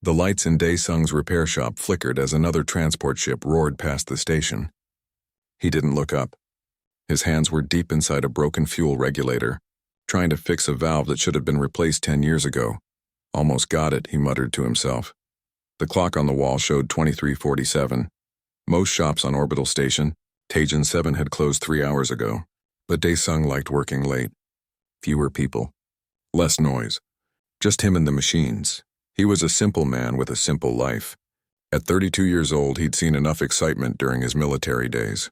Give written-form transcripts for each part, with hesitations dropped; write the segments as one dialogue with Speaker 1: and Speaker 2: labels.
Speaker 1: The lights in Dae-sung's repair shop flickered as another transport ship roared past the station. He didn't look up. His hands were deep inside a broken fuel regulator, trying to fix a valve that should have been replaced 10 years ago. Almost got it, he muttered to himself. The clock on the wall showed 23:47. Most shops on Orbital Station, Taejin 7 had closed 3 hours ago, but Dae-sung liked working late. Fewer people. Less noise. Just him and the machines. He was a simple man with a simple life. At 32 years old, he'd seen enough excitement during his military days.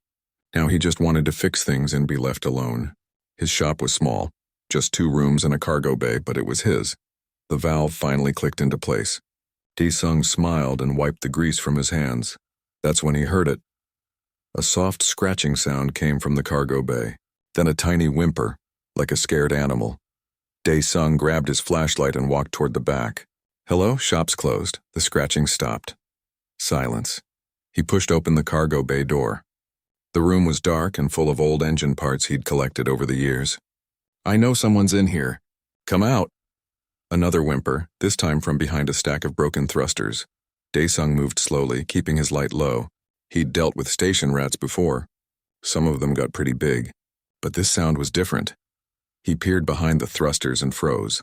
Speaker 1: Now he just wanted to fix things and be left alone. His shop was small, just 2 rooms and a cargo bay, but it was his. The valve finally clicked into place. Dae-sung smiled and wiped the grease from his hands. That's when he heard it. A soft scratching sound came from the cargo bay, then a tiny whimper, like a scared animal. Dae-sung grabbed his flashlight and walked toward the back. Hello, shop's closed. The scratching stopped. Silence. He pushed open the cargo bay door. The room was dark and full of old engine parts he'd collected over the years. I know someone's in here. Come out. Another whimper, this time from behind a stack of broken thrusters. Dae-sung moved slowly, keeping his light low. He'd dealt with station rats before. Some of them got pretty big. But this sound was different. He peered behind the thrusters and froze.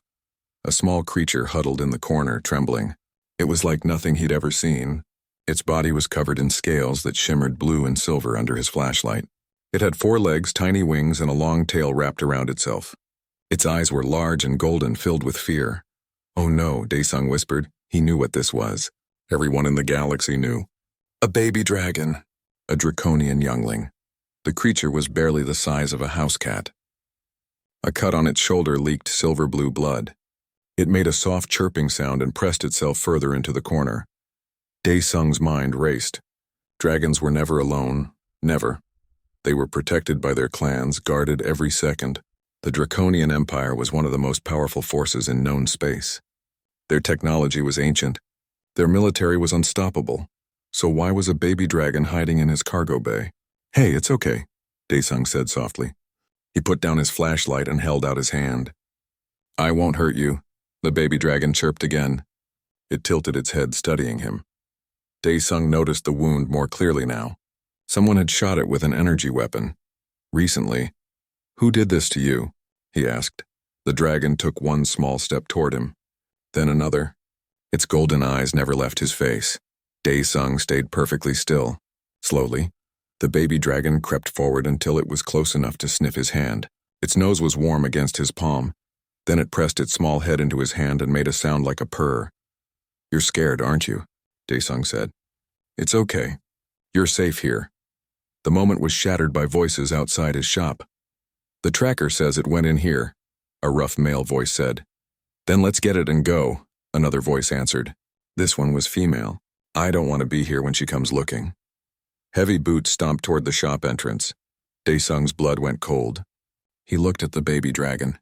Speaker 1: A small creature huddled in the corner, trembling. It was like nothing he'd ever seen. Its body was covered in scales that shimmered blue and silver under his flashlight. It had 4 legs, tiny wings, and a long tail wrapped around itself. Its eyes were large and golden, filled with fear. Oh no, Dae-sung whispered. He knew what this was. Everyone in the galaxy knew. A baby dragon. A draconian youngling. The creature was barely the size of a house cat. A cut on its shoulder leaked silver-blue blood. It made a soft chirping sound and pressed itself further into the corner. Dae-sung's mind raced. Dragons were never alone. Never. They were protected by their clans, guarded every second. The Draconian Empire was one of the most powerful forces in known space. Their technology was ancient. Their military was unstoppable. So why was a baby dragon hiding in his cargo bay? Hey, it's okay, Dae-sung said softly. He put down his flashlight and held out his hand. I won't hurt you, the baby dragon chirped again. It tilted its head, studying him. Dae-sung noticed the wound more clearly now. Someone had shot it with an energy weapon. Recently. Who did this to you? He asked. The dragon took one small step toward him. Then another. Its golden eyes never left his face. Dae-sung stayed perfectly still. Slowly, the baby dragon crept forward until it was close enough to sniff his hand. Its nose was warm against his palm. Then it pressed its small head into his hand and made a sound like a purr. You're scared, aren't you? Dae-sung said. It's okay. You're safe here. The moment was shattered by voices outside his shop. The tracker says it went in here, a rough male voice said. Then let's get it and go, another voice answered. This one was female. I don't want to be here when she comes looking. Heavy boots stomped toward the shop entrance. Dae-sung's blood went cold. He looked at the baby dragon.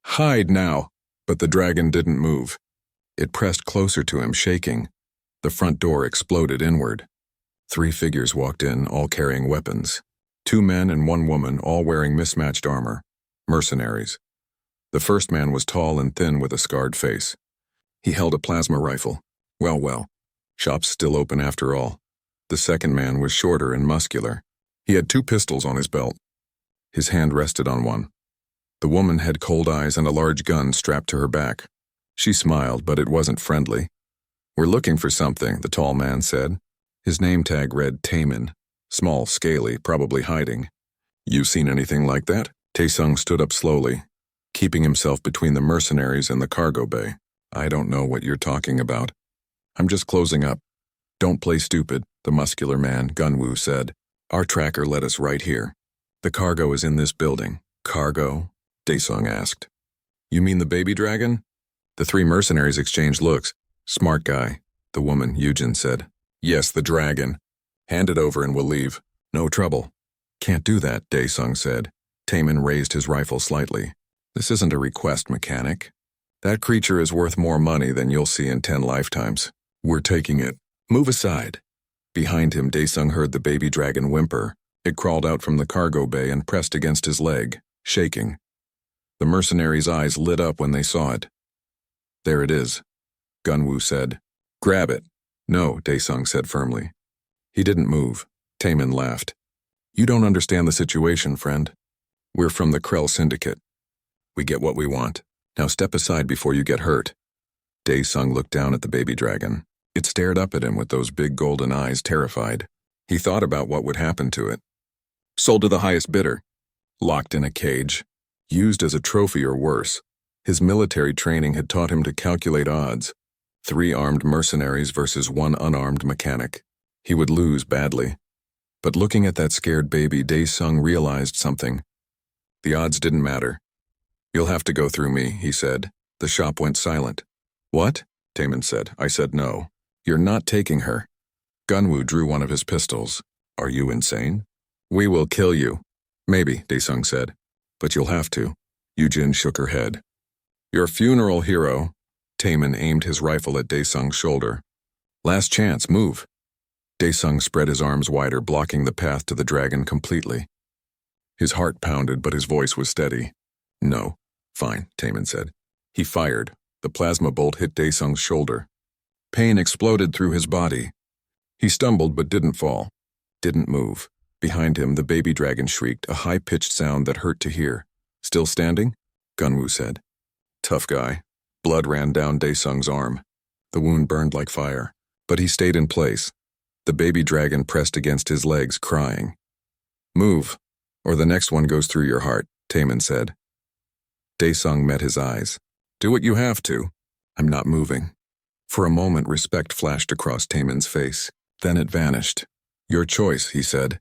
Speaker 1: Hide now! But the dragon didn't move. It pressed closer to him, shaking. The front door exploded inward. 3 figures walked in, all carrying weapons. 2 men and 1 woman, all wearing mismatched armor. Mercenaries. The first man was tall and thin with a scarred face. He held a plasma rifle. Well. Shop's still open after all. The second man was shorter and muscular. He had 2 pistols on his belt. His hand rested on one. The woman had cold eyes and a large gun strapped to her back. She smiled, but it wasn't friendly. We're looking for something, the tall man said. His name tag read Taemin. Small, scaly, probably hiding. You seen anything like that? Dae-sung stood up slowly, keeping himself between the mercenaries and the cargo bay. I don't know what you're talking about. I'm just closing up. Don't play stupid, the muscular man, Gunwoo, said. Our tracker led us right here. The cargo is in this building. Cargo? Dae-sung asked. You mean the baby dragon? The 3 mercenaries exchanged looks. Smart guy, the woman, Yujin, said. Yes, the dragon. Hand it over and we'll leave. No trouble. Can't do that, Dae-sung said. Taemin raised his rifle slightly. This isn't a request, mechanic. That creature is worth more money than you'll see in 10 lifetimes. We're taking it. Move aside. Behind him, Dae-sung heard the baby dragon whimper. It crawled out from the cargo bay and pressed against his leg, shaking. The mercenaries' eyes lit up when they saw it. There it is, Gunwoo said. Grab it. No, Daesung said firmly. He didn't move. Taemin laughed. You don't understand the situation, friend. We're from the Krell Syndicate. We get what we want. Now step aside before you get hurt. Daesung looked down at the baby dragon. It stared up at him with those big golden eyes, terrified. He thought about what would happen to it. Sold to the highest bidder. Locked in a cage. Used as a trophy or worse. His military training had taught him to calculate odds. 3 armed mercenaries versus 1 unarmed mechanic. He would lose badly. But looking at that scared baby, Daesung realized something. The odds didn't matter. You'll have to go through me, he said. The shop went silent. What? Taemin said. I said no. You're not taking her. Gunwoo drew one of his pistols. Are you insane? We will kill you. Maybe, Daesung said. But you'll have to. Yujin shook her head. Your funeral hero. Taemin aimed his rifle at Daesung's shoulder. Last chance, move. Daesung spread his arms wider, blocking the path to the dragon completely. His heart pounded, but his voice was steady. No. Fine, Taemin said. He fired. The plasma bolt hit Daesung's shoulder. Pain exploded through his body. He stumbled but didn't fall. Didn't move. Behind him, the baby dragon shrieked, a high-pitched sound that hurt to hear. Still standing? Gunwoo said. Tough guy. Blood ran down Daesung's arm. The wound burned like fire. But he stayed in place. The baby dragon pressed against his legs, crying. Move, or the next one goes through your heart, Taemin said. Daesung met his eyes. Do what you have to. I'm not moving. For a moment, respect flashed across Taemin's face. Then it vanished. Your choice, he said.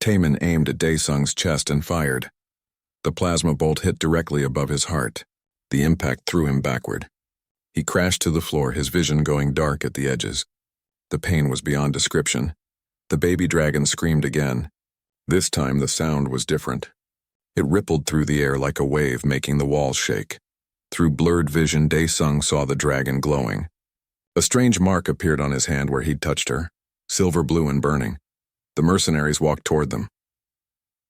Speaker 1: Taemin aimed at Daesung's chest and fired. The plasma bolt hit directly above his heart. The impact threw him backward. He crashed to the floor, his vision going dark at the edges. The pain was beyond description. The baby dragon screamed again. This time the sound was different. It rippled through the air like a wave, making the walls shake. Through blurred vision, Daesung saw the dragon glowing. A strange mark appeared on his hand where he'd touched her, silver blue and burning. The mercenaries walked toward them.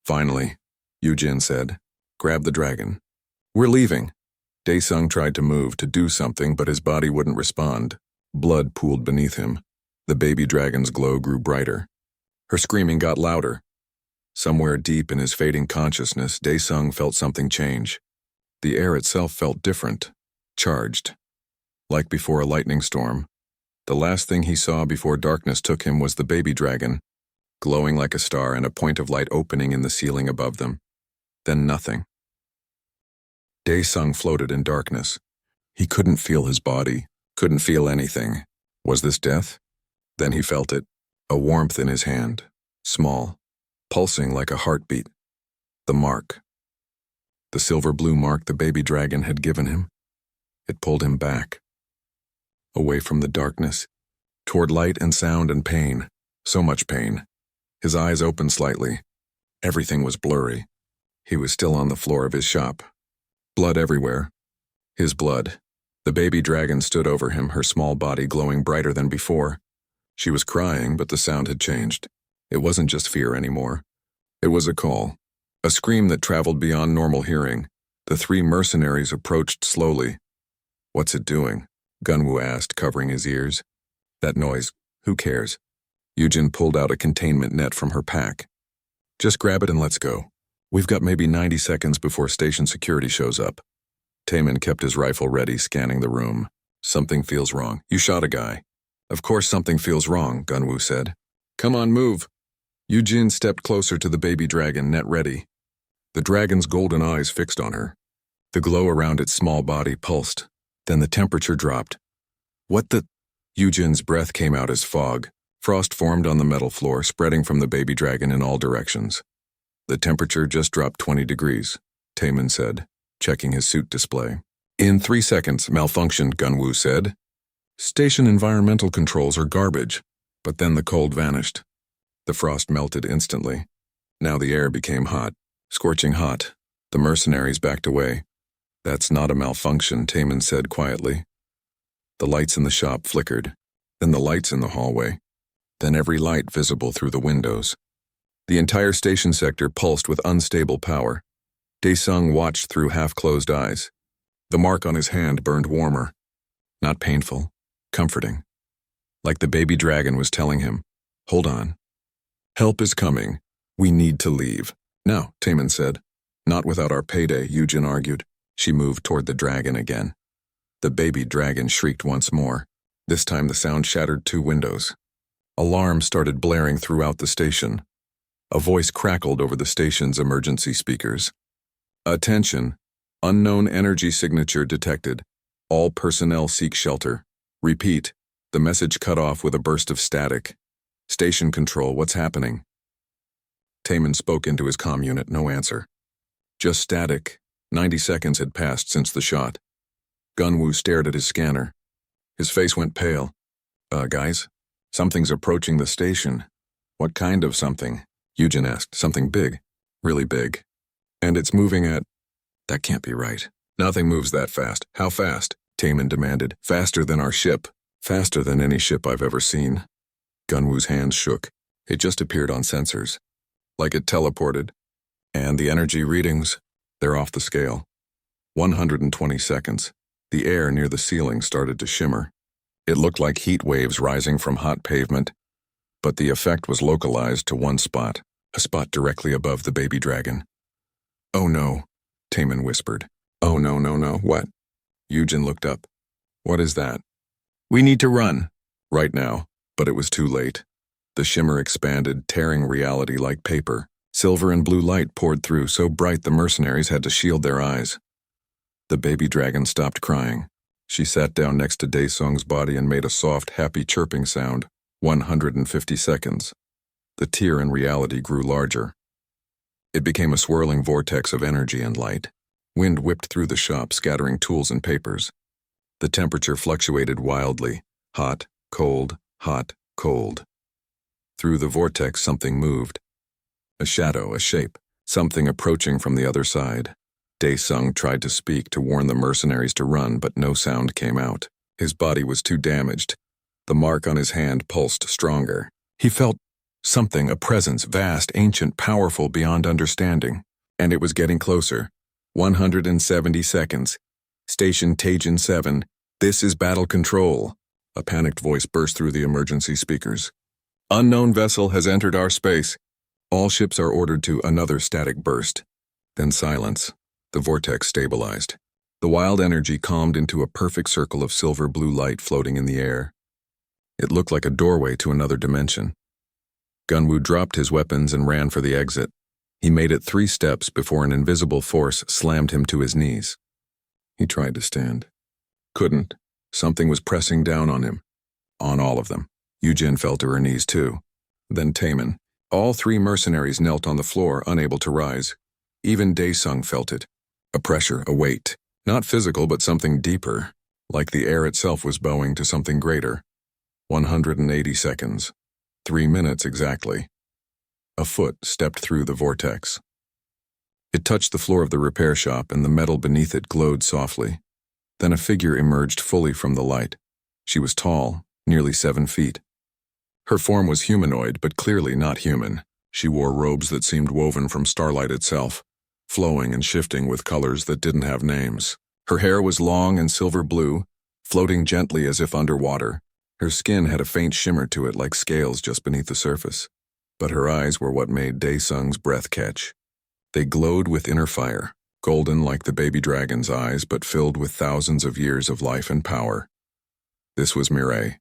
Speaker 1: Finally, Yujin said, grab the dragon. We're leaving. Daesung tried to move, to do something, but his body wouldn't respond. Blood pooled beneath him. The baby dragon's glow grew brighter. Her screaming got louder. Somewhere deep in his fading consciousness, Daesung felt something change. The air itself felt different, charged. Like before a lightning storm. The last thing he saw before darkness took him was the baby dragon, glowing like a star and a point of light opening in the ceiling above them. Then nothing. Daesung floated in darkness. He couldn't feel his body, couldn't feel anything. Was this death? Then he felt it, a warmth in his hand, small, pulsing like a heartbeat. The mark. The silver blue mark the baby dragon had given him. It pulled him back. Away from the darkness, toward light and sound and pain. So much pain. His eyes opened slightly. Everything was blurry. He was still on the floor of his shop. Blood everywhere. His blood. The baby dragon stood over him, her small body glowing brighter than before. She was crying, but the sound had changed. It wasn't just fear anymore. It was a call. A scream that traveled beyond normal hearing. The 3 mercenaries approached slowly. What's it doing? Gunwoo asked, covering his ears. That noise. Who cares? Yujin pulled out a containment net from her pack. Just grab it and let's go. We've got maybe 90 seconds before station security shows up. Taemin kept his rifle ready, scanning the room. Something feels wrong. You shot a guy. Of course something feels wrong, Gunwoo said. Come on, move. Yujin stepped closer to the baby dragon, net ready. The dragon's golden eyes fixed on her. The glow around its small body pulsed. Then the temperature dropped. What the? Yujin's breath came out as fog. Frost formed on the metal floor, spreading from the baby dragon in all directions. The temperature just dropped 20 degrees, Taemin said, checking his suit display. In 3 seconds, malfunctioned, Gunwoo said. Station environmental controls are garbage. But then the cold vanished. The frost melted instantly. Now the air became hot, scorching hot. The mercenaries backed away. That's not a malfunction, Taemin said quietly. The lights in the shop flickered, then the lights in the hallway, then every light visible through the windows. The entire station sector pulsed with unstable power. Daesung watched through half-closed eyes. The mark on his hand burned warmer. Not painful, comforting. like the baby dragon was telling him, "Hold on. Help is coming. We need to leave." "No," Taman said. "Not without our payday," Eugen argued. She moved toward the dragon again. The baby dragon shrieked once more. This time the sound shattered 2 windows. Alarms started blaring throughout the station. A voice crackled over the station's emergency speakers. "Attention. Unknown energy signature detected. All personnel seek shelter. Repeat." The message cut off with a burst of static. "Station control, what's happening?" Taman spoke into his comm unit, no answer. Just static. 90 seconds had passed since the shot. Gunwoo stared at his scanner. His face went pale. Guys? Something's approaching the station." "What kind of something?" Eugen asked. "Something big. Really big. And it's moving at—" "That can't be right. Nothing moves that fast." "How fast?" Taman demanded. "Faster than our ship. Faster than any ship I've ever seen." Gunwoo's hands shook. It just appeared on sensors. Like it teleported. And the energy readings, they're off the scale. 120 seconds. The air near the ceiling started to shimmer. It looked like heat waves rising from hot pavement, but the effect was localized to one spot, a spot directly above the baby dragon. "Oh no," Taman whispered. "Oh no, no, no, what?" Eugen looked up. "What is that?" "We need to run." Right now, but it was too late. The shimmer expanded, tearing reality like paper. Silver and blue light poured through, so bright the mercenaries had to shield their eyes. The baby dragon stopped crying. She sat down next to Daesung's body and made a soft, happy chirping sound. 150 seconds. The tear in reality grew larger. It became a swirling vortex of energy and light. Wind whipped through the shop, scattering tools and papers. The temperature fluctuated wildly. Hot, cold, hot, cold. Through the vortex, something moved. A shadow, a shape, something approaching from the other side. Daesung tried to speak to warn the mercenaries to run, but no sound came out. His body was too damaged. The mark on his hand pulsed stronger. He felt something, a presence, vast, ancient, powerful beyond understanding. And it was getting closer. 170 seconds. "Station Tajin 7, this is battle control." A panicked voice burst through the emergency speakers. "Unknown vessel has entered our space. All ships are ordered to." Another static burst. Then silence. The vortex stabilized. The wild energy calmed into a perfect circle of silver-blue light floating in the air. It looked like a doorway to another dimension. Gunwoo dropped his weapons and ran for the exit. He made it 3 steps before an invisible force slammed him to his knees. He tried to stand. Couldn't. Something was pressing down on him. On all of them. Eugen fell to her knees too. Then Taman. All 3 mercenaries knelt on the floor, unable to rise. Even Daesung felt it. A pressure, a weight. Not physical, but something deeper. Like the air itself was bowing to something greater. 180 seconds. 3 minutes exactly. A foot stepped through the vortex. It touched the floor of the repair shop, and the metal beneath it glowed softly. Then a figure emerged fully from the light. She was tall, nearly 7 feet. Her form was humanoid, but clearly not human. She wore robes that seemed woven from starlight itself, flowing and shifting with colors that didn't have names. Her hair was long and silver blue, floating gently as if underwater. Her skin had a faint shimmer to it, like scales just beneath the surface. But her eyes were what made Daesung's breath catch. They glowed with inner fire, golden like the baby dragon's eyes, but filled with thousands of years of life and power. This was Mireille,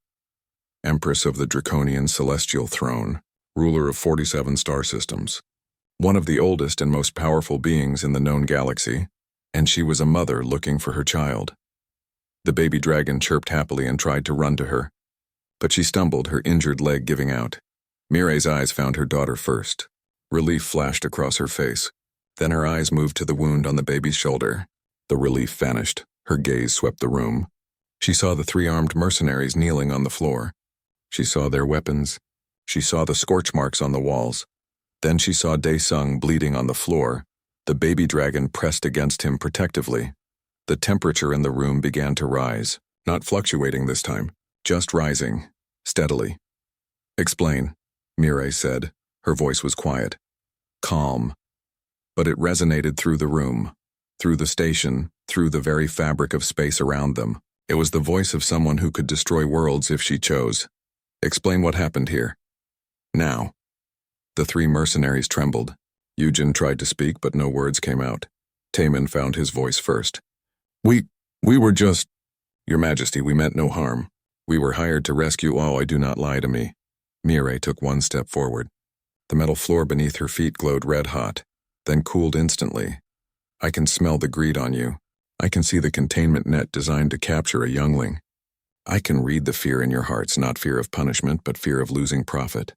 Speaker 1: Empress of the Draconian Celestial Throne, ruler of 47 star systems. One of the oldest and most powerful beings in the known galaxy, and she was a mother looking for her child. The baby dragon chirped happily and tried to run to her, but she stumbled, her injured leg giving out. Mireille's eyes found her daughter first. Relief flashed across her face. Then her eyes moved to the wound on the baby's shoulder. The relief vanished. Her gaze swept the room. She saw the 3 armed mercenaries kneeling on the floor. She saw their weapons. She saw the scorch marks on the walls. Then she saw Daesung bleeding on the floor. The baby dragon pressed against him protectively. The temperature in the room began to rise, not fluctuating this time, just rising, steadily. "Explain," Mireille said. Her voice was quiet, calm, but it resonated through the room, through the station, through the very fabric of space around them. It was the voice of someone who could destroy worlds if she chose. Explain what happened here. Now. The three mercenaries trembled. Eugen tried to speak, but no words came out. Taman found his voice first. We were just... Your Majesty, we meant no harm. We were hired to rescue all. I do not lie to me. Mireille took one step forward. The metal floor beneath her feet glowed red-hot, then cooled instantly. I can smell the greed on you. I can see the containment net designed to capture a youngling. I can read the fear in your hearts, not fear of punishment, but fear of losing profit.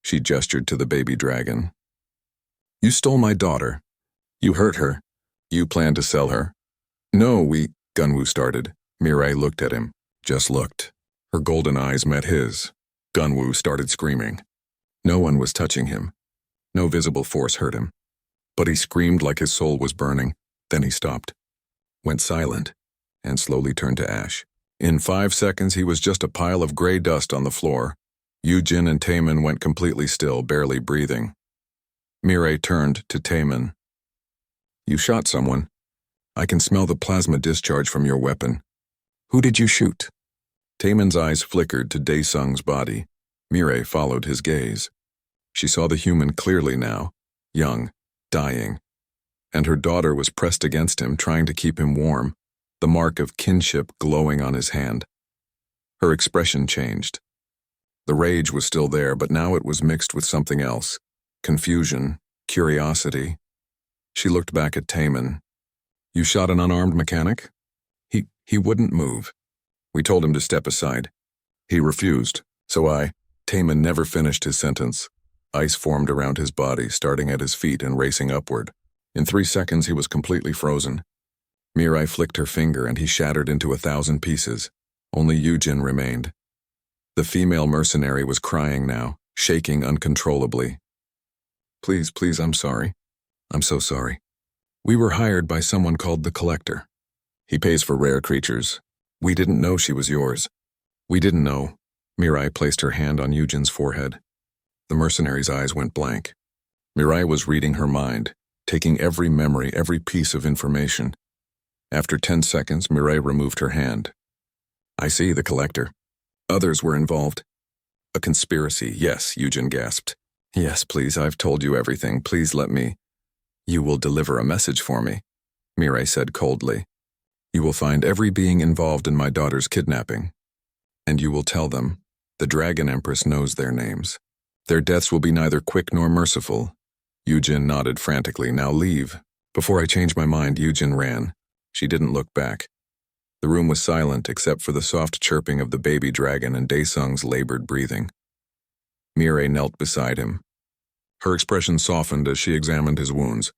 Speaker 1: She gestured to the baby dragon. You stole my daughter. You hurt her. You planned to sell her. No, Gunwu started. Mireille looked at him. Just looked. Her golden eyes met his. Gunwu started screaming. No one was touching him. No visible force hurt him. But he screamed like his soul was burning. Then he stopped, went silent, and slowly turned to ash. In 5 seconds, he was just a pile of gray dust on the floor. Eugen and Taman went completely still, barely breathing. Mireille turned to Taman. You shot someone. I can smell the plasma discharge from your weapon. Who did you shoot? Taman's eyes flickered to Daesung's body. Mireille followed his gaze. She saw the human clearly now, young, dying, and her daughter was pressed against him, trying to keep him warm, the mark of kinship glowing on his hand. Her expression changed. The rage was still there, but now it was mixed with something else, confusion, curiosity. She looked back at Taman. You shot an unarmed mechanic? He wouldn't move. We told him to step aside. He refused, so Taman never finished his sentence. Ice formed around his body, starting at his feet and racing upward. In 3 seconds, he was completely frozen. Mireille flicked her finger and he shattered into 1,000 pieces. Only Eugen remained. The female mercenary was crying now, shaking uncontrollably. Please, I'm sorry. I'm so sorry. We were hired by someone called the Collector. He pays for rare creatures. We didn't know she was yours. We didn't know. Mireille placed her hand on Eugen's forehead. The mercenary's eyes went blank. Mireille was reading her mind, taking every memory, every piece of information. After 10 seconds, Mireille removed her hand. I see, the Collector. Others were involved. A conspiracy, yes, Eugen gasped. Yes, please, I've told you everything. Please let me. You will deliver a message for me, Mireille said coldly. You will find every being involved in my daughter's kidnapping. And you will tell them, the Dragon Empress knows their names. Their deaths will be neither quick nor merciful. Eugen nodded frantically. Now leave. Before I change my mind, Eugen ran. She didn't look back. The room was silent except for the soft chirping of the baby dragon and Daesung's labored breathing. Mireille knelt beside him. Her expression softened as she examined his wounds.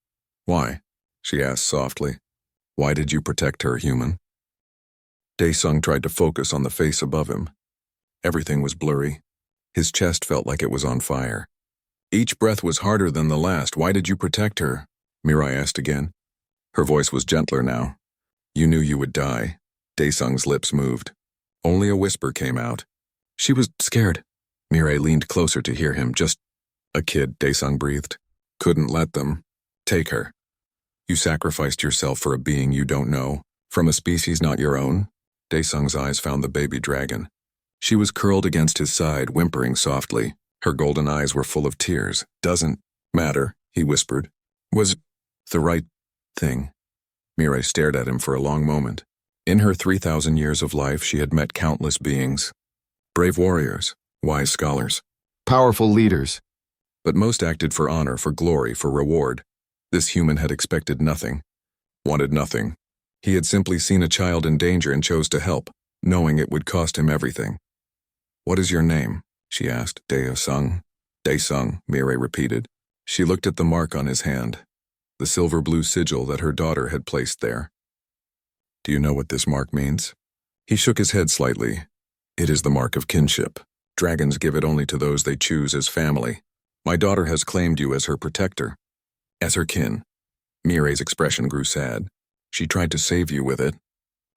Speaker 1: Why? She asked softly. Why did you protect her, human? Daesung tried to focus on the face above him. Everything was blurry. His chest felt like it was on fire. Each breath was harder than the last. Why did you protect her? Mireille asked again. Her voice was gentler now. You knew you would die. Daesung's lips moved. Only a whisper came out. She was scared. Mireille leaned closer to hear him. Just a kid, Daesung breathed. Couldn't let them. Take her. You sacrificed yourself for a being you don't know, from a species not your own. Daesung's eyes found the baby dragon. She was curled against his side, whimpering softly. Her golden eyes were full of tears. Doesn't matter, he whispered. Was the right thing. Mireille stared at him for a long moment. In her 3,000 years of life, she had met countless beings. Brave warriors, wise scholars, powerful leaders. But most acted for honor, for glory, for reward. This human had expected nothing, wanted nothing. He had simply seen a child in danger and chose to help, knowing it would cost him everything. What is your name? She asked. Daesung. Daesung, Mireille repeated. She looked at the mark on his hand, the silver-blue sigil that her daughter had placed there. Do you know what this mark means? He shook his head slightly. It is the mark of kinship. Dragons give it only to those they choose as family. My daughter has claimed you as her protector, as her kin. Mireille's expression grew sad. She tried to save you with it.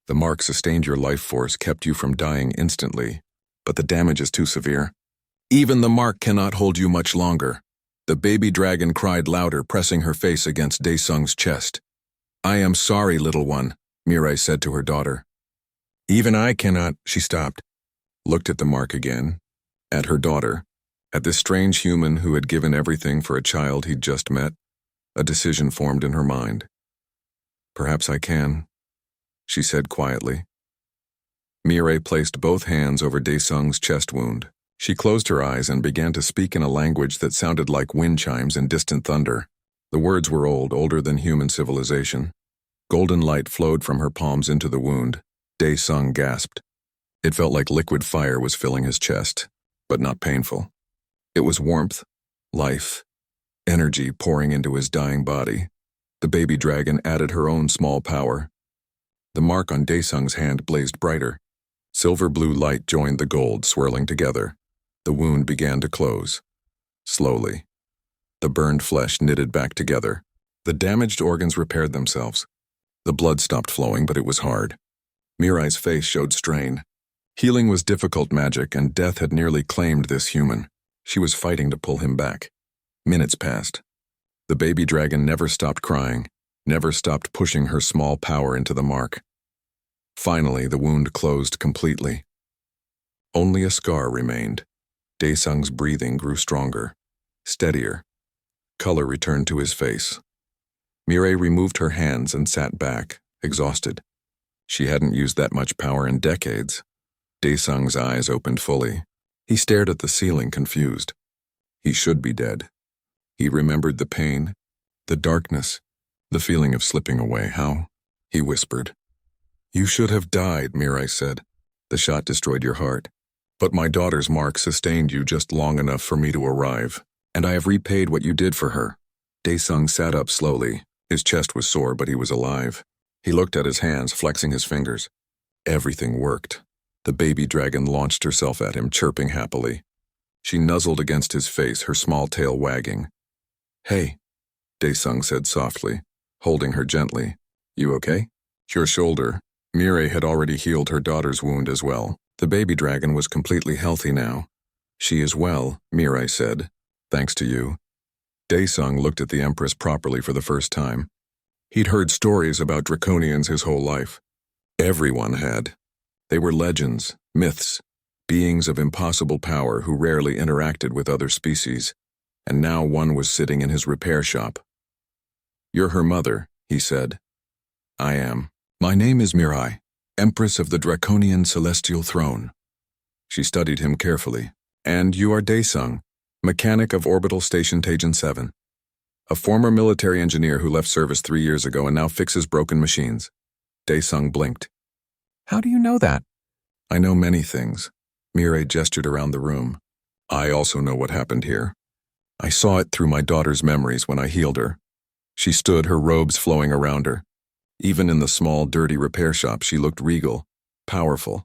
Speaker 1: The mark sustained your life force, kept you from dying instantly, but the damage is too severe. Even the mark cannot hold you much longer. The baby dragon cried louder, pressing her face against Daesung's chest. I am sorry, little one, Mireille said to her daughter. Even I cannot. She stopped, looked at the mark again, At her daughter, at this strange human who had given everything for a child he'd just met. A decision formed in her mind. "Perhaps I can," she said quietly. Mireille placed both hands over Daesung's chest wound. She closed her eyes and began to speak in a language that sounded like wind chimes and distant thunder. The words were old, older than human civilization. Golden light flowed from her palms into the wound. Daesung gasped. It felt like liquid fire was filling his chest, but not painful. It was warmth, life, energy pouring into his dying body. The baby dragon added her own small power. The mark on Daesung's hand blazed brighter. Silver blue light joined the gold, swirling together. The wound began to close. Slowly. The burned flesh knitted back together. The damaged organs repaired themselves. The blood stopped flowing, but it was hard. Mireille's face showed strain. Healing was difficult magic, and death had nearly claimed this human. She was fighting to pull him back. Minutes passed. The baby dragon never stopped crying, never stopped pushing her small power into the mark. Finally, the wound closed completely. Only a scar remained. Daesung's breathing grew stronger, steadier. Color returned to his face. Mireille removed her hands and sat back, exhausted. She hadn't used that much power in decades. Daesung's eyes opened fully. He stared at the ceiling, confused. He should be dead. He remembered the pain, the darkness, the feeling of slipping away. How? He whispered. "You should have died," Mireille said. "The shot destroyed your heart. But my daughter's mark sustained you just long enough for me to arrive, and I have repaid what you did for her." Daesung sat up slowly. His chest was sore, but he was alive. He looked at his hands, flexing his fingers. Everything worked. The baby dragon launched herself at him, chirping happily. She nuzzled against his face, her small tail wagging. "Hey," Daesung said softly, holding her gently. "You okay?" Your shoulder. Mireille had already healed her daughter's wound as well. The baby dragon was completely healthy now. "She is well," Mireille said. "Thanks to you." Daesung looked at the Empress properly for the first time. He'd heard stories about draconians his whole life. Everyone had. They were legends, myths, beings of impossible power who rarely interacted with other species. And now one was sitting in his repair shop. "You're her mother," he said. "I am. My name is Mireille, Empress of the Draconian Celestial Throne." She studied him carefully. "And you are Daesung, mechanic of Orbital Station Tajan 7. A former military engineer who left service 3 years ago and now fixes broken machines." Daesung blinked. "How do you know that?" "I know many things." Mireille gestured around the room. "I also know what happened here. I saw it through my daughter's memories when I healed her." She stood, her robes flowing around her. Even in the small, dirty repair shop, she looked regal, powerful.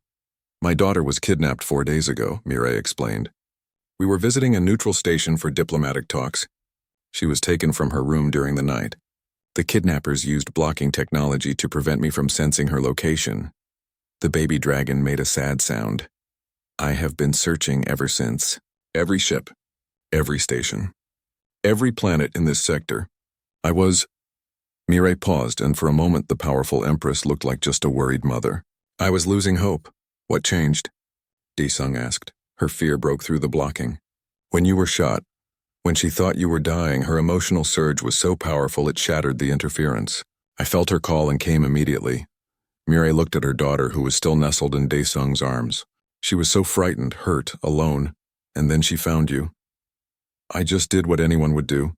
Speaker 1: "My daughter was kidnapped 4 days ago," Mireille explained. "We were visiting a neutral station for diplomatic talks. She was taken from her room during the night. The kidnappers used blocking technology to prevent me from sensing her location." The baby dragon made a sad sound. "I have been searching ever since. Every ship, every station, every planet in this sector. I was..." Mireille paused, and for a moment the powerful Empress looked like just a worried mother. "I was losing hope. What changed?" Daesung asked. Her fear broke through the blocking. "When you were shot, when she thought you were dying, her emotional surge was so powerful it shattered the interference. I felt her call and came immediately." Mireille looked at her daughter, who was still nestled in Daesung's arms. She was so frightened, hurt, alone, and then she found you. "I just did what anyone would do,"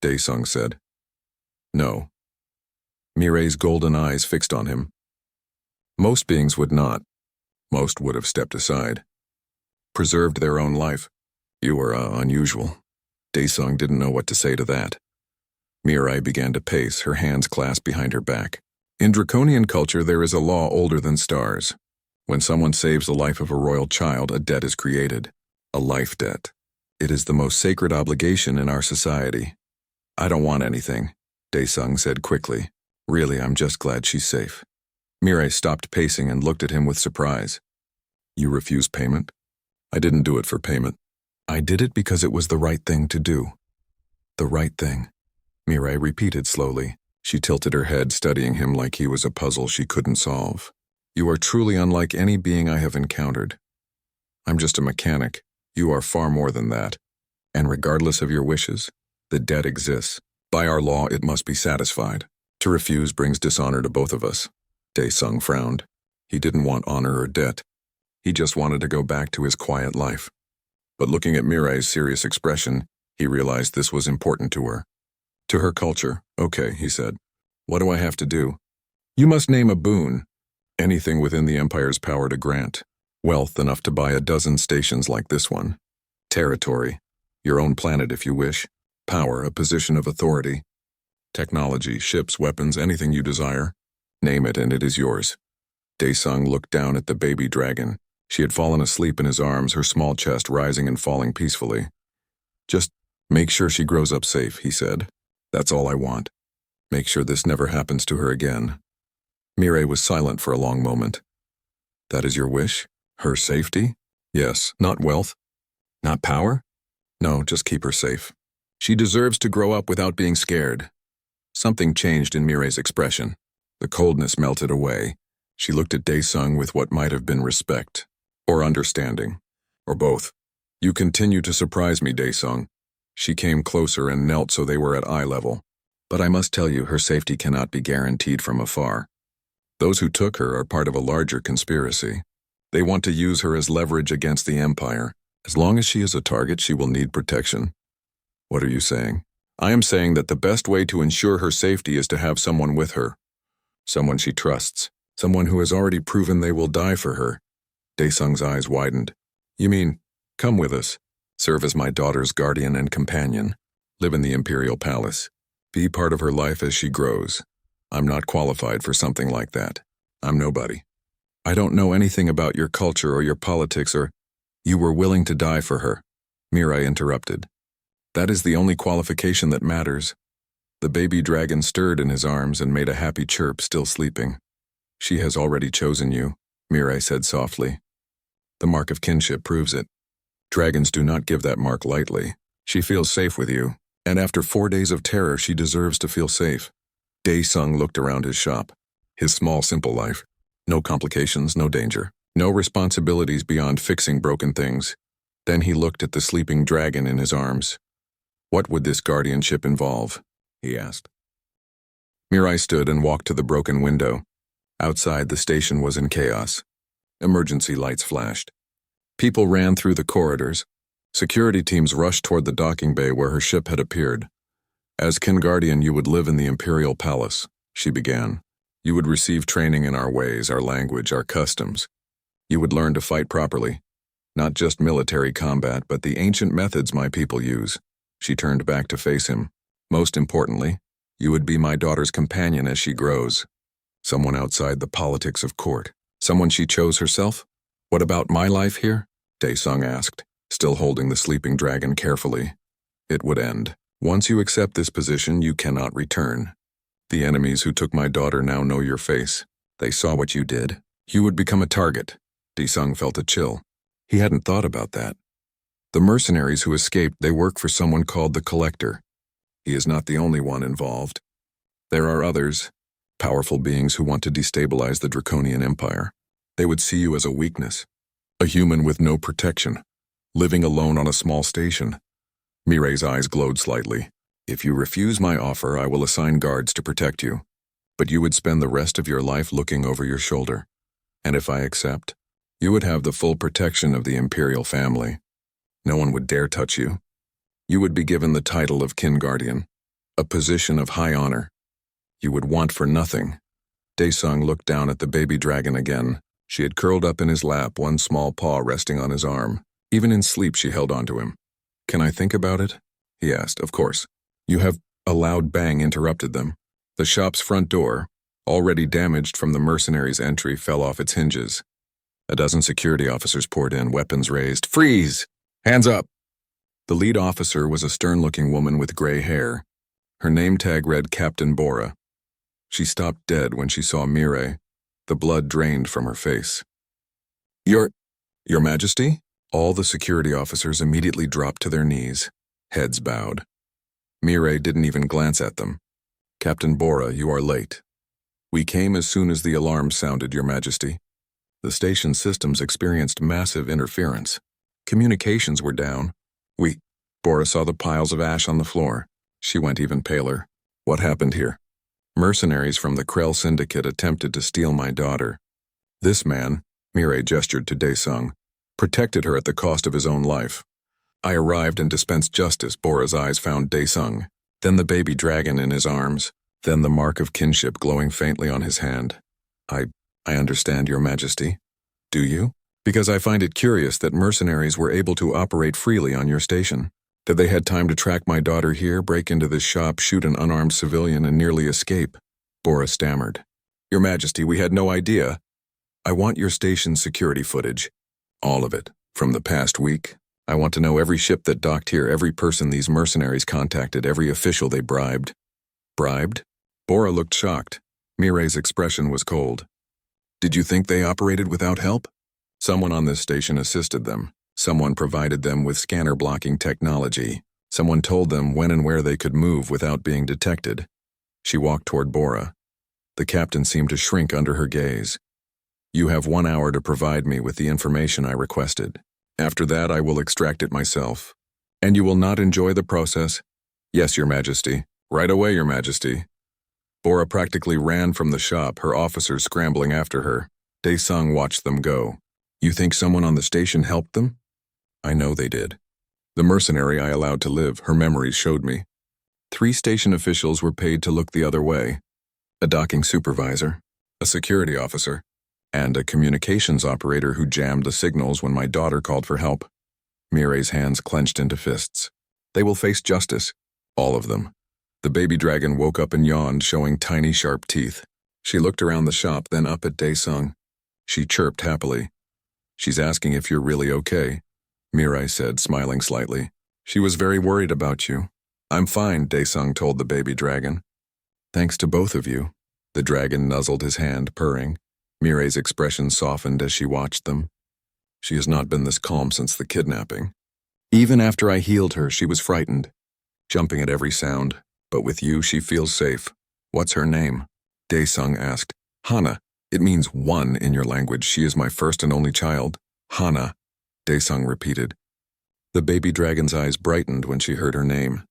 Speaker 1: Daesung said. "No." Mireille's golden eyes fixed on him. "Most beings would not. Most would have stepped aside. Preserved their own life. You are unusual." Daesung didn't know what to say to that. Mireille began to pace, her hands clasped behind her back. "In draconian culture, there is a law older than stars. When someone saves the life of a royal child, a debt is created. A life debt. It is the most sacred obligation in our society." "I don't want anything," Daesung said quickly. "Really, I'm just glad she's safe." Mireille stopped pacing and looked at him with surprise. "You refuse payment?" "I didn't do it for payment. I did it because it was the right thing to do." "The right thing," Mireille repeated slowly. She tilted her head, studying him like he was a puzzle she couldn't solve. "You are truly unlike any being I have encountered. I'm just a mechanic. You are far more than that. And regardless of your wishes, the debt exists. By our law, it must be satisfied. To refuse brings dishonor to both of us. Dae-sung frowned. He didn't want honor or debt. He just wanted to go back to his quiet life. But looking at Mirai's serious expression, he realized this was important to her. To her culture, okay, he said. What do I have to do? You must name a boon. Anything within the Empire's power to grant. Wealth enough to buy a dozen stations like this one. Territory. Your own planet if you wish. Power, a position of authority. Technology, ships, weapons, anything you desire. Name it and it is yours. Dae-sung looked down at the baby dragon. She had fallen asleep in his arms, her small chest rising and falling peacefully. Just make sure she grows up safe, he said. That's all I want. Make sure this never happens to her again. Mirai was silent for a long moment. That is your wish? Her safety? Yes, not wealth. Not power? No, just keep her safe. She deserves to grow up without being scared. Something changed in Mirai's expression. The coldness melted away. She looked at Dae-sung with what might have been respect. Or understanding. Or both. You continue to surprise me, Dae-sung. She came closer and knelt so they were at eye level. But I must tell you, her safety cannot be guaranteed from afar. Those who took her are part of a larger conspiracy. They want to use her as leverage against the Empire. As long as she is a target, she will need protection. What are you saying? I am saying that the best way to ensure her safety is to have someone with her. Someone she trusts. Someone who has already proven they will die for her. Dae-sung's eyes widened. You mean, come with us. Serve as my daughter's guardian and companion. Live in the Imperial Palace. Be part of her life as she grows. I'm not qualified for something like that. I'm nobody. I don't know anything about your culture or your politics or... You were willing to die for her. Mirai interrupted. That is the only qualification that matters. The baby dragon stirred in his arms and made a happy chirp, still sleeping. She has already chosen you, Mirai said softly. The mark of kinship proves it. Dragons do not give that mark lightly. She feels safe with you, and after 4 days of terror, she deserves to feel safe. Dae-sung looked around his shop. His small, simple life. No complications, no danger. No responsibilities beyond fixing broken things. Then he looked at the sleeping dragon in his arms. What would this guardianship involve? He asked. Mirai stood and walked to the broken window. Outside, the station was in chaos. Emergency lights flashed. People ran through the corridors. Security teams rushed toward the docking bay where her ship had appeared. As Kin Guardian, you would live in the Imperial Palace, she began. You would receive training in our ways, our language, our customs. You would learn to fight properly. Not just military combat, but the ancient methods my people use. She turned back to face him. Most importantly, you would be my daughter's companion as she grows. Someone outside the politics of court. Someone she chose herself? What about my life here? Dae-sung asked, still holding the sleeping dragon carefully. It would end. Once you accept this position, you cannot return. The enemies who took my daughter now know your face. They saw what you did. You would become a target. Dae-sung felt a chill. He hadn't thought about that. The mercenaries who escaped, they work for someone called the Collector. He is not the only one involved. There are others, powerful beings who want to destabilize the Draconian Empire. They would see you as a weakness, a human with no protection, living alone on a small station. Mirai's eyes glowed slightly. If you refuse my offer, I will assign guards to protect you. But you would spend the rest of your life looking over your shoulder. And if I accept, you would have the full protection of the Imperial family. No one would dare touch you. You would be given the title of Kin Guardian, a position of high honor. You would want for nothing. Dae-sung looked down at the baby dragon again. She had curled up in his lap, one small paw resting on his arm. Even in sleep, she held onto him. Can I think about it? He asked. Of course. You have... A loud bang interrupted them. The shop's front door, already damaged from the mercenaries' entry, fell off its hinges. A dozen security officers poured in, weapons raised. Freeze! Hands up! The lead officer was a stern-looking woman with gray hair. Her name tag read Captain Bora. She stopped dead when she saw Mirai. The blood drained from her face. Your Majesty? All the security officers immediately dropped to their knees, heads bowed. Mirai didn't even glance at them. Captain Bora, you are late. We came as soon as the alarm sounded, Your Majesty. The station systems experienced massive interference. Communications were down. Bora saw the piles of ash on the floor. She went even paler. What happened here? Mercenaries from the Krell Syndicate attempted to steal my daughter. This man, Mireille gestured to Daesung, protected her at the cost of his own life. I arrived and dispensed justice. Bora's eyes found Daesung, then the baby dragon in his arms, then the mark of kinship glowing faintly on his hand. I understand, Your Majesty. Do you? Because I find it curious that mercenaries were able to operate freely on your station. That they had time to track my daughter here, break into this shop, shoot an unarmed civilian, and nearly escape. Bora stammered. Your Majesty, we had no idea. I want your station's security footage. All of it. From the past week. I want to know every ship that docked here, every person these mercenaries contacted, every official they bribed. Bribed? Bora looked shocked. Mireille's expression was cold. Did you think they operated without help? Someone on this station assisted them. Someone provided them with scanner-blocking technology. Someone told them when and where they could move without being detected. She walked toward Bora. The captain seemed to shrink under her gaze. You have 1 hour to provide me with the information I requested. After that, I will extract it myself. And you will not enjoy the process? Yes, Your Majesty. Right away, Your Majesty. Bora practically ran from the shop, her officers scrambling after her. Daesung watched them go. You think someone on the station helped them? I know they did. The mercenary I allowed to live, her memories showed me. 3 station officials were paid to look the other way. A docking supervisor, a security officer, and a communications operator who jammed the signals when my daughter called for help. Mireille's hands clenched into fists. They will face justice. All of them. The baby dragon woke up and yawned, showing tiny sharp teeth. She looked around the shop, then up at Daesung. She chirped happily. She's asking if you're really okay, Mireille said, smiling slightly. She was very worried about you. I'm fine, Daesung told the baby dragon. Thanks to both of you. The dragon nuzzled his hand, purring. Mireille's expression softened as she watched them. She has not been this calm since the kidnapping. Even after I healed her, she was frightened, jumping at every sound. But with you, she feels safe. What's her name? Daesung asked. Hana. It means one in your language. She is my first and only child. Hana, Daesung repeated. The baby dragon's eyes brightened when she heard her name.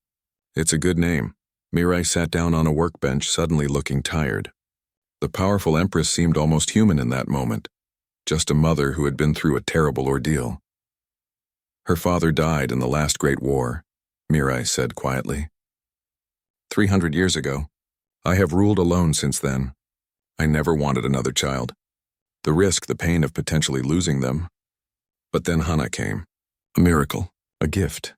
Speaker 1: It's a good name. Mireille sat down on a workbench, suddenly looking tired. The powerful Empress seemed almost human in that moment, just a mother who had been through a terrible ordeal. Her father died in the last Great War, Mireille said quietly. 300 years ago. I have ruled alone since then. I never wanted another child. The risk, the pain of potentially losing them. But then Hana came. A miracle, a gift.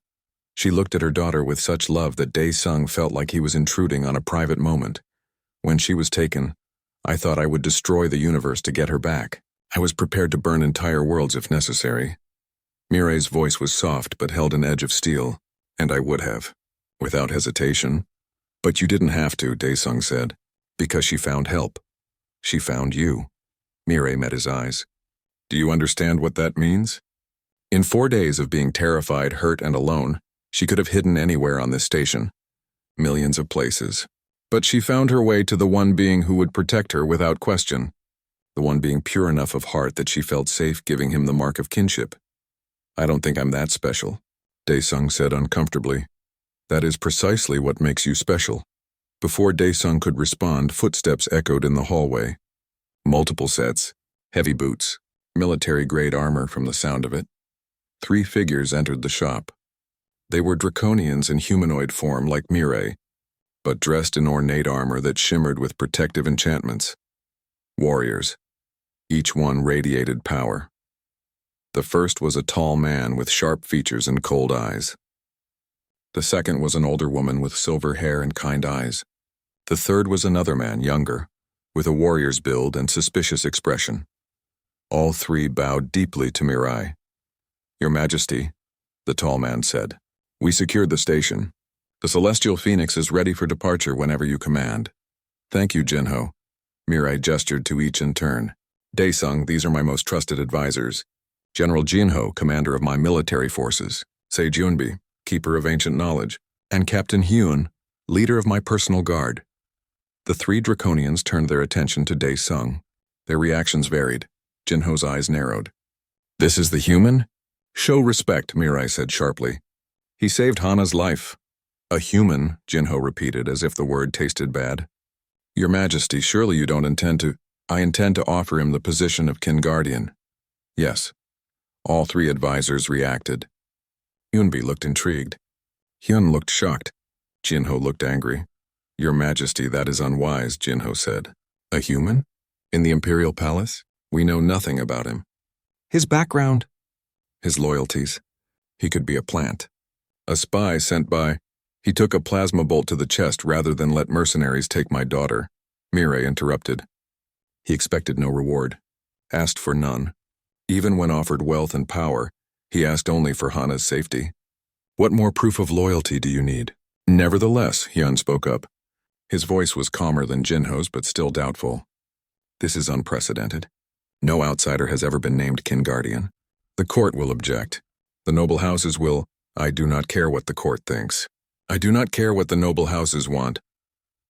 Speaker 1: She looked at her daughter with such love that Daesung felt like he was intruding on a private moment. When she was taken, I thought I would destroy the universe to get her back. I was prepared to burn entire worlds if necessary. Mireille's voice was soft but held an edge of steel, and I would have, without hesitation. But you didn't have to, Daesung said, because she found help. She found you. Mireille met his eyes. Do you understand what that means? In 4 days of being terrified, hurt, and alone, she could have hidden anywhere on this station. Millions of places. But she found her way to the one being who would protect her without question. The one being pure enough of heart that she felt safe giving him the mark of kinship. I don't think I'm that special, Daesung said uncomfortably. That is precisely what makes you special. Before Daesung could respond, footsteps echoed in the hallway. Multiple sets, heavy boots, military-grade armor from the sound of it. 3 figures entered the shop. They were draconians in humanoid form like Mireille, but dressed in ornate armor that shimmered with protective enchantments. Warriors. Each one radiated power. The first was a tall man with sharp features and cold eyes. The second was an older woman with silver hair and kind eyes. The third was another man, younger, with a warrior's build and suspicious expression. All 3 bowed deeply to Mireille. Your Majesty, the tall man said, we secured the station. The Celestial Phoenix is ready for departure whenever you command. Thank you, Jinho. Mireille gestured to each in turn. Daesung, these are my most trusted advisors. General Jinho, commander of my military forces. Sei Junbi, keeper of ancient knowledge. And Captain Hyun, leader of my personal guard. The 3 draconians turned their attention to Daesung. Their reactions varied. Jinho's eyes narrowed. This is the human? Show respect, Mirai said sharply. He saved Hana's life. A human, Jinho repeated as if the word tasted bad. Your Majesty, surely you don't intend to— I intend to offer him the position of Kin Guardian. Yes. All three advisors reacted. Yunbi looked intrigued. Hyun looked shocked. Jinho looked angry. Your Majesty, that is unwise, Jinho said. A human? In the Imperial Palace? We know nothing about him. His background? His loyalties. He could be a plant. A spy sent by— He took a plasma bolt to the chest rather than let mercenaries take my daughter. Mirai interrupted. He expected no reward. Asked for none. Even when offered wealth and power, he asked only for Hana's safety. What more proof of loyalty do you need? Nevertheless, Hyun spoke up. His voice was calmer than Jinho's, but still doubtful. This is unprecedented. No outsider has ever been named Kin Guardian. The court will object. The noble houses will— I do not care what the court thinks. I do not care what the noble houses want.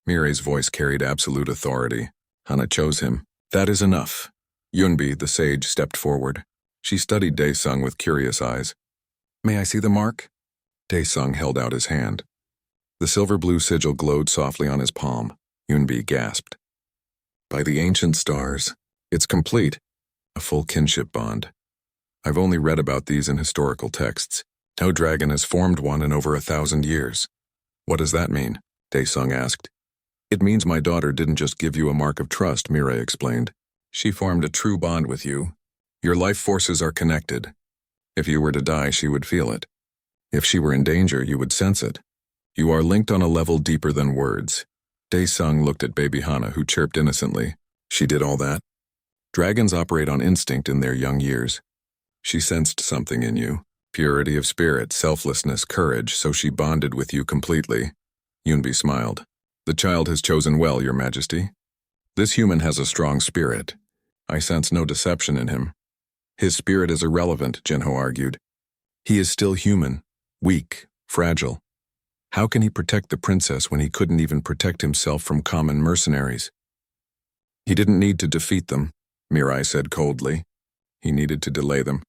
Speaker 1: Mirai's voice carried absolute authority. Hana chose him. That is enough. Yunbi, the sage, stepped forward. She studied Daesung with curious eyes. May I see the mark? Daesung held out his hand. The silver-blue sigil glowed softly on his palm. Yunbi gasped. By the ancient stars, it's complete. A full kinship bond. I've only read about these in historical texts. No dragon has formed one in over 1,000 years. What does that mean? Daesung asked. It means my daughter didn't just give you a mark of trust, Mirai explained. She formed a true bond with you. Your life forces are connected. If you were to die, she would feel it. If she were in danger, you would sense it. You are linked on a level deeper than words. Daesung looked at baby Hana, who chirped innocently. She did all that? Dragons operate on instinct in their young years. She sensed something in you. Purity of spirit, selflessness, courage, so she bonded with you completely. Yunbi smiled. The child has chosen well, Your Majesty. This human has a strong spirit. I sense no deception in him. His spirit is irrelevant, Jinho argued. He is still human, weak, fragile. How can he protect the princess when he couldn't even protect himself from common mercenaries? He didn't need to defeat them, Mirai said coldly. He needed to delay them,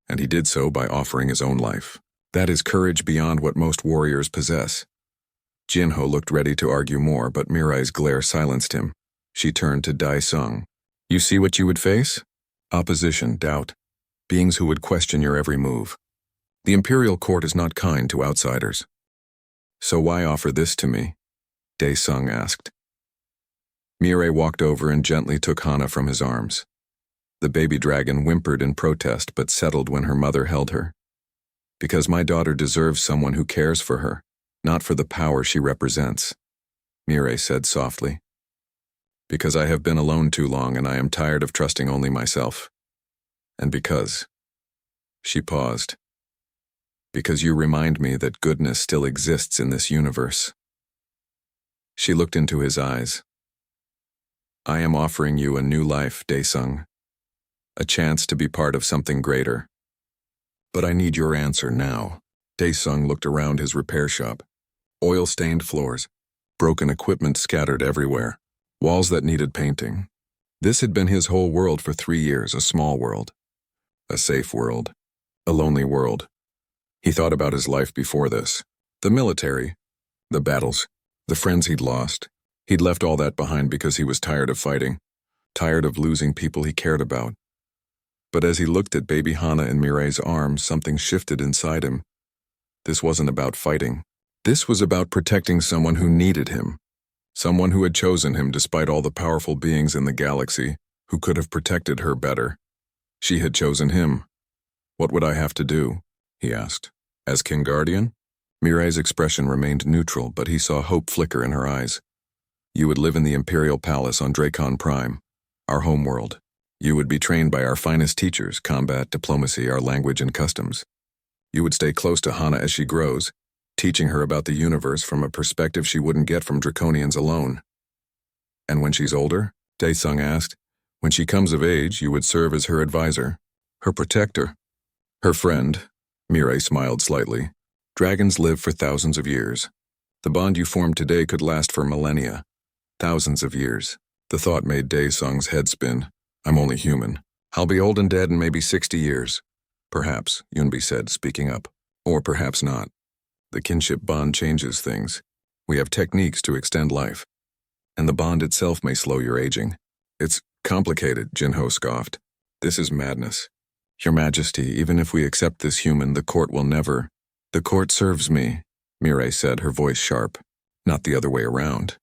Speaker 1: and he did so by offering his own life. That is courage beyond what most warriors possess. Jinho looked ready to argue more, but Mirai's glare silenced him. She turned to Daesung. You see what you would face? Opposition, doubt. Beings who would question your every move. The imperial court is not kind to outsiders. So why offer this to me? Daesung asked. Mirai walked over and gently took Hana from his arms. The baby dragon whimpered in protest but settled when her mother held her. Because my daughter deserves someone who cares for her, not for the power she represents, Mirai said softly. Because I have been alone too long and I am tired of trusting only myself. And because— She paused. Because you remind me that goodness still exists in this universe. She looked into his eyes. I am offering you a new life, Daesung. A chance to be part of something greater. But I need your answer now. Daesung looked around his repair shop. Oil-stained floors, broken equipment scattered everywhere, walls that needed painting. This had been his whole world for 3 years, a small world. A safe world. A lonely world. He thought about his life before this. The military, the battles, the friends he'd lost. He'd left all that behind because he was tired of fighting, tired of losing people he cared about. But as he looked at baby Hana in Mirai's arms, something shifted inside him. This wasn't about fighting. This was about protecting someone who needed him. Someone who had chosen him despite all the powerful beings in the galaxy who could have protected her better. She had chosen him. What would I have to do? He asked. As King Guardian? Mirai's expression remained neutral, but he saw hope flicker in her eyes. You would live in the Imperial Palace on Dracon Prime, our homeworld. You would be trained by our finest teachers, combat, diplomacy, our language and customs. You would stay close to Hana as she grows, teaching her about the universe from a perspective she wouldn't get from Draconians alone. And when she's older? Daesung asked. When she comes of age, you would serve as her advisor, her protector, her friend. Mirai smiled slightly. Dragons live for thousands of years. The bond you formed today could last for millennia. Thousands of years. The thought made Daesung's head spin. I'm only human. I'll be old and dead in maybe 60 years. Perhaps, Yunbi said, speaking up. Or perhaps not. The kinship bond changes things. We have techniques to extend life. And the bond itself may slow your aging. It's complicated, Jinho scoffed. This is madness. Your Majesty, even if we accept this human, the court will never. The court serves me, Mirai said, her voice sharp. Not the other way around.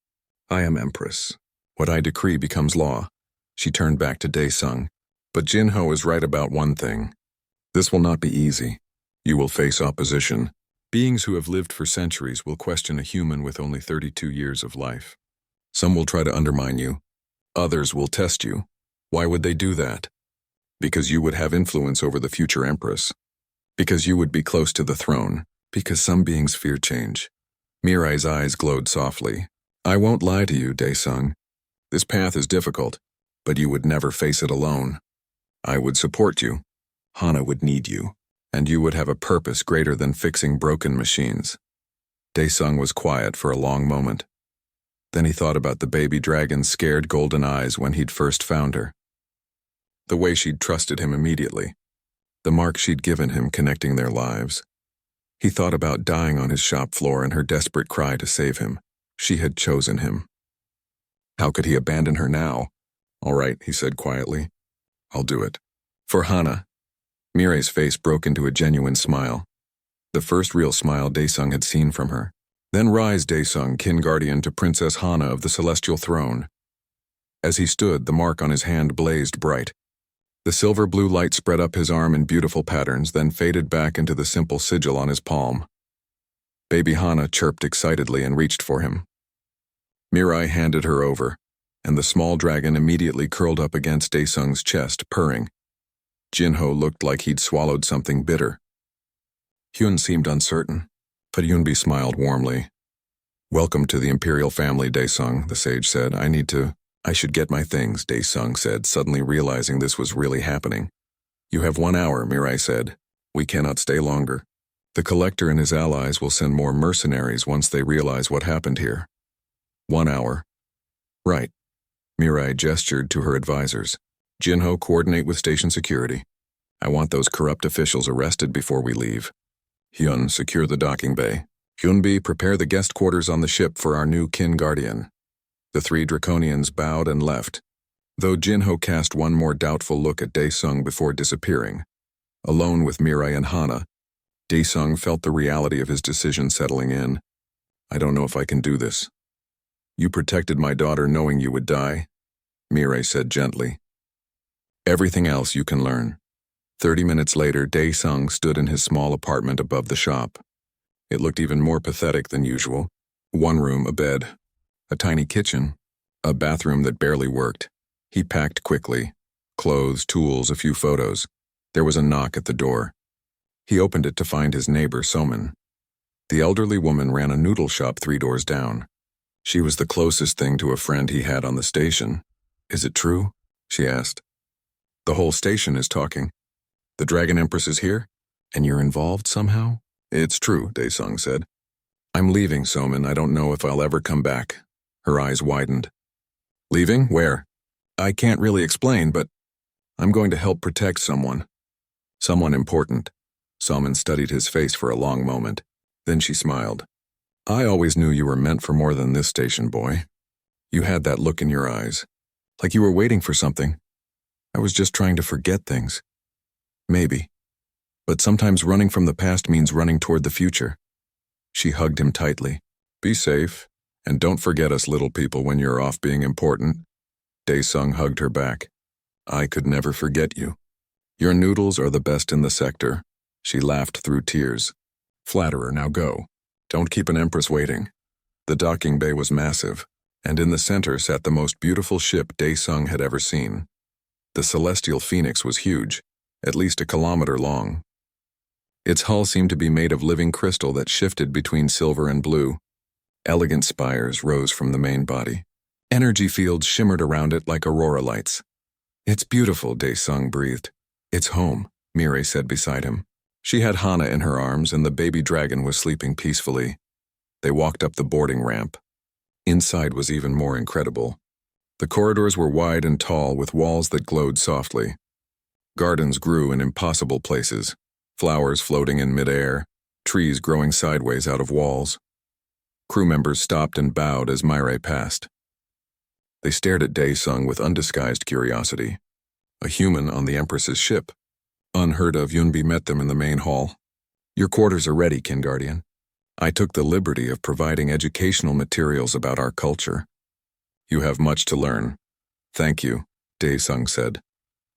Speaker 1: I am Empress. What I decree becomes law. She turned back to Daesung. But Jinho is right about one thing. This will not be easy. You will face opposition. Beings who have lived for centuries will question a human with only 32 years of life. Some will try to undermine you. Others will test you. Why would they do that? Because you would have influence over the future Empress. Because you would be close to the throne. Because some beings fear change. Mirai's eyes glowed softly. I won't lie to you, Daesung. This path is difficult, but you would never face it alone. I would support you. Hana would need you, and you would have a purpose greater than fixing broken machines. Daesung was quiet for a long moment. Then he thought about the baby dragon's scared golden eyes when he'd first found her. The way she'd trusted him immediately. The mark she'd given him connecting their lives. He thought about dying on his shop floor and her desperate cry to save him. She had chosen him. How could he abandon her now? All right, he said quietly. I'll do it. For Hana. Mirai's face broke into a genuine smile. The first real smile Daesung had seen from her. Then rise, Daesung, kin guardian to Princess Hana of the Celestial Throne. As he stood, the mark on his hand blazed bright. The silver-blue light spread up his arm in beautiful patterns, then faded back into the simple sigil on his palm. Baby Hana chirped excitedly and reached for him. Mirai handed her over, and the small dragon immediately curled up against Daesung's chest, purring. Jinho looked like he'd swallowed something bitter. Hyun seemed uncertain, but Yunbi smiled warmly. Welcome to the imperial family, Daesung, the sage said. I should get my things, Daesung said, suddenly realizing this was really happening. You have 1 hour, Mirai said. We cannot stay longer. The collector and his allies will send more mercenaries once they realize what happened here. 1 hour. Right. Mirai gestured to her advisors. Jinho, coordinate with station security. I want those corrupt officials arrested before we leave. Hyun, secure the docking bay. Hyunbi, prepare the guest quarters on the ship for our new kin guardian. The 3 draconians bowed and left, though Jinho cast one more doubtful look at Daesung before disappearing. Alone with Mirai and Hana, Daesung felt the reality of his decision settling in. I don't know if I can do this. You protected my daughter knowing you would die, Mirai said gently. Everything else you can learn. 30 minutes later, Daesung stood in his small apartment above the shop. It looked even more pathetic than usual. 1 room, a bed, a tiny kitchen, a bathroom that barely worked. He packed quickly. Clothes, tools, a few photos. There was a knock at the door. He opened it to find his neighbor, Soman. The elderly woman ran a noodle shop 3 doors down. She was the closest thing to a friend he had on the station. Is it true? She asked. The whole station is talking. The Dragon Empress is here? And you're involved somehow? It's true, Daesung said. I'm leaving, Soman. I don't know if I'll ever come back. Her eyes widened. Leaving? Where? I can't really explain, but I'm going to help protect someone. Someone important. Soman studied his face for a long moment. Then she smiled. I always knew you were meant for more than this, station boy. You had that look in your eyes, like you were waiting for something. I was just trying to forget things. Maybe. But sometimes running from the past means running toward the future. She hugged him tightly. Be safe, and don't forget us little people when you're off being important. Daesung hugged her back. I could never forget you. Your noodles are the best in the sector. She laughed through tears. Flatterer, now go. Don't keep an empress waiting. The docking bay was massive, and in the center sat the most beautiful ship Daesung had ever seen. The Celestial Phoenix was huge, at least 1 kilometer long. Its hull seemed to be made of living crystal that shifted between silver and blue. Elegant spires rose from the main body. Energy fields shimmered around it like aurora lights. It's beautiful, Daesung breathed. It's home, Mirai said beside him. She had Hana in her arms and the baby dragon was sleeping peacefully. They walked up the boarding ramp. Inside was even more incredible. The corridors were wide and tall with walls that glowed softly. Gardens grew in impossible places, flowers floating in midair, trees growing sideways out of walls. Crew members stopped and bowed as Mireille passed. They stared at Dae-sung with undisguised curiosity. A human on the Empress's ship. Unheard of, Yunbi met them in the main hall. "Your quarters are ready, Kingardian. I took the liberty of providing educational materials about our culture. You have much to learn." "Thank you," Dae-sung said.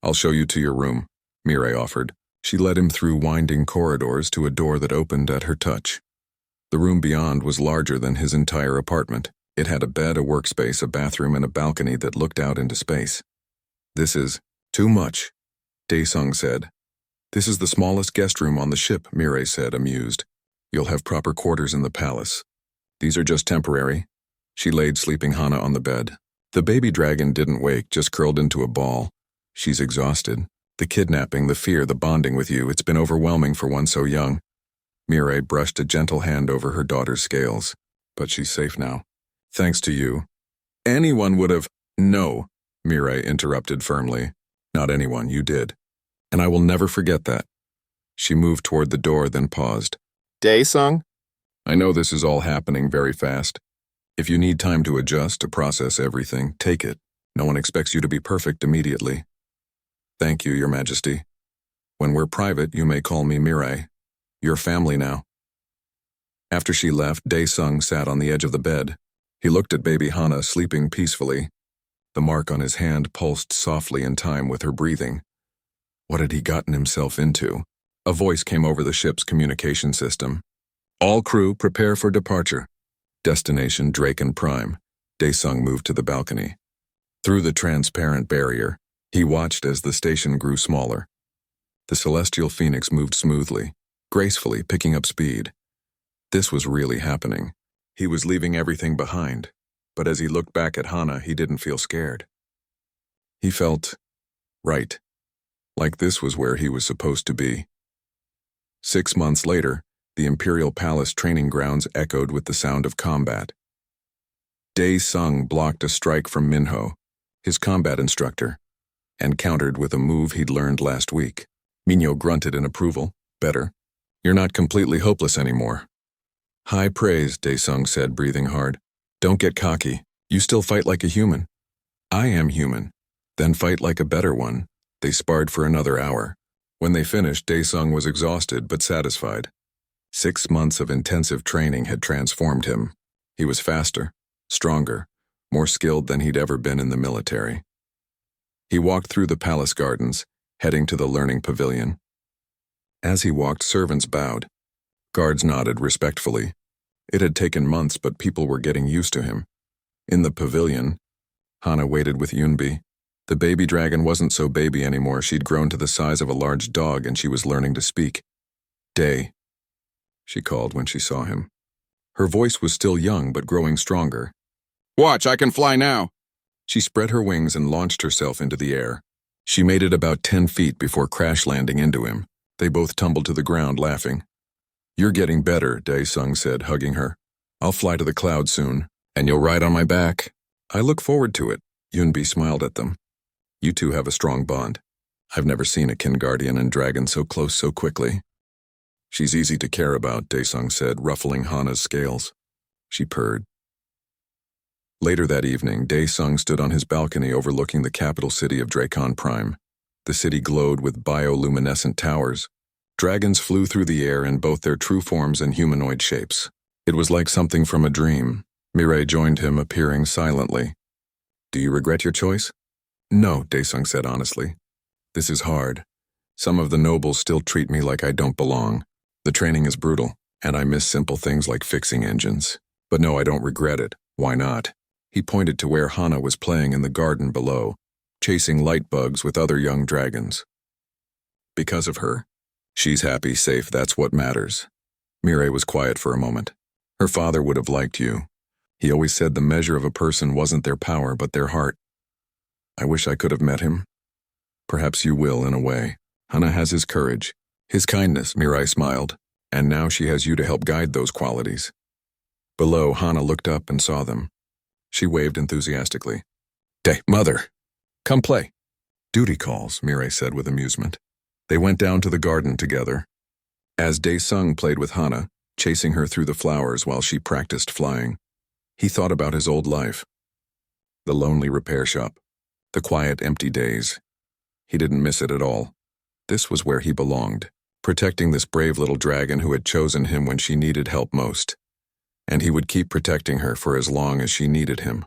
Speaker 1: "I'll show you to your room," Mireille offered. She led him through winding corridors to a door that opened at her touch. The room beyond was larger than his entire apartment. It had a bed, a workspace, a bathroom, and a balcony that looked out into space. "This is too much," Dae-sung said. "This is the smallest guest room on the ship," Mireille said, amused. "You'll have proper quarters in the palace. These are just temporary." She laid sleeping Hana on the bed. The baby dragon didn't wake, just curled into a ball. "She's exhausted. The kidnapping, the fear, the bonding with you, it's been overwhelming for one so young." Mireille brushed a gentle hand over her daughter's scales. "But she's safe now. Thanks to you." "Anyone would have—" "No," Mireille interrupted firmly. "Not anyone, you did. And I will never forget that." She moved toward the door, then paused. "Dae-sung? I know this is all happening very fast. If you need time to adjust, to process everything, take it. No one expects you to be perfect immediately." "Thank you, Your Majesty. When we're private, you may call me Mireille. You're family now." After she left, Dae-sung sat on the edge of the bed. He looked at baby Hana sleeping peacefully. The mark on his hand pulsed softly in time with her breathing. What had he gotten himself into? A voice came over the ship's communication system. "All crew, prepare for departure." Destination Draken Prime. Dae-sung moved to the balcony. Through the transparent barrier, he watched as the station grew smaller. The celestial phoenix moved smoothly, gracefully, picking up speed. This was really happening. He was leaving everything behind, but as he looked back at Hana, he didn't feel scared. He felt right, like this was where he was supposed to be. 6 months later, the Imperial Palace training grounds echoed with the sound of combat. Dae-sung blocked a strike from Minho, his combat instructor, and countered with a move he'd learned last week. Minho grunted in approval. "Better. You're not completely hopeless anymore." "High praise," Dae-sung said, breathing hard. "Don't get cocky. You still fight like a human." "I am human. Then fight like a better one." They sparred for another hour. When they finished, Dae-sung was exhausted but satisfied. 6 months of intensive training had transformed him. He was faster, stronger, more skilled than he'd ever been in the military. He walked through the palace gardens, heading to the learning pavilion. As he walked, servants bowed. Guards nodded respectfully. It had taken months, but people were getting used to him. In the pavilion, Hana waited with Yunbi. The baby dragon wasn't so baby anymore. She'd grown to the size of a large dog, and she was learning to speak. "Dae," she called when she saw him. Her voice was still young, but growing stronger. "Watch, I can fly now." She spread her wings and launched herself into the air. She made it about 10 feet before crash landing into him. They both tumbled to the ground, laughing. "You're getting better," Dae-sung said, hugging her. "I'll fly to the clouds soon, and you'll ride on my back." "I look forward to it." Yunbi smiled at them. "You two have a strong bond. I've never seen a Kingardian and dragon so close so quickly." "She's easy to care about," Dae-sung said, ruffling Hana's scales. She purred. Later that evening, Dae-sung stood on his balcony overlooking the capital city of Draken Prime. The city glowed with bioluminescent towers. Dragons flew through the air in both their true forms and humanoid shapes. It was like something from a dream. Mireille joined him, appearing silently. "Do you regret your choice?" "No," Dae-sung said honestly. "This is hard. Some of the nobles still treat me like I don't belong. The training is brutal, and I miss simple things like fixing engines. But no, I don't regret it. Why not?" He pointed to where Hana was playing in the garden below, chasing light bugs with other young dragons. "Because of her. She's happy, safe, that's what matters." Mireille was quiet for a moment. "Her father would have liked you. He always said the measure of a person wasn't their power, but their heart. I wish I could have met him. Perhaps you will, in a way. Hana has his courage, his kindness," Mireille smiled, "and now she has you to help guide those qualities." Below, Hana looked up and saw them. She waved enthusiastically. "Mother, come play." Duty calls, Mireille said with amusement. They went down to the garden together. As Dae-sung played with Hana, chasing her through the flowers while she practiced flying, he thought about his old life. The lonely repair shop, the quiet, empty days. He didn't miss it at all. This was where he belonged, protecting this brave little dragon who had chosen him when she needed help most. And he would keep protecting her for as long as she needed him.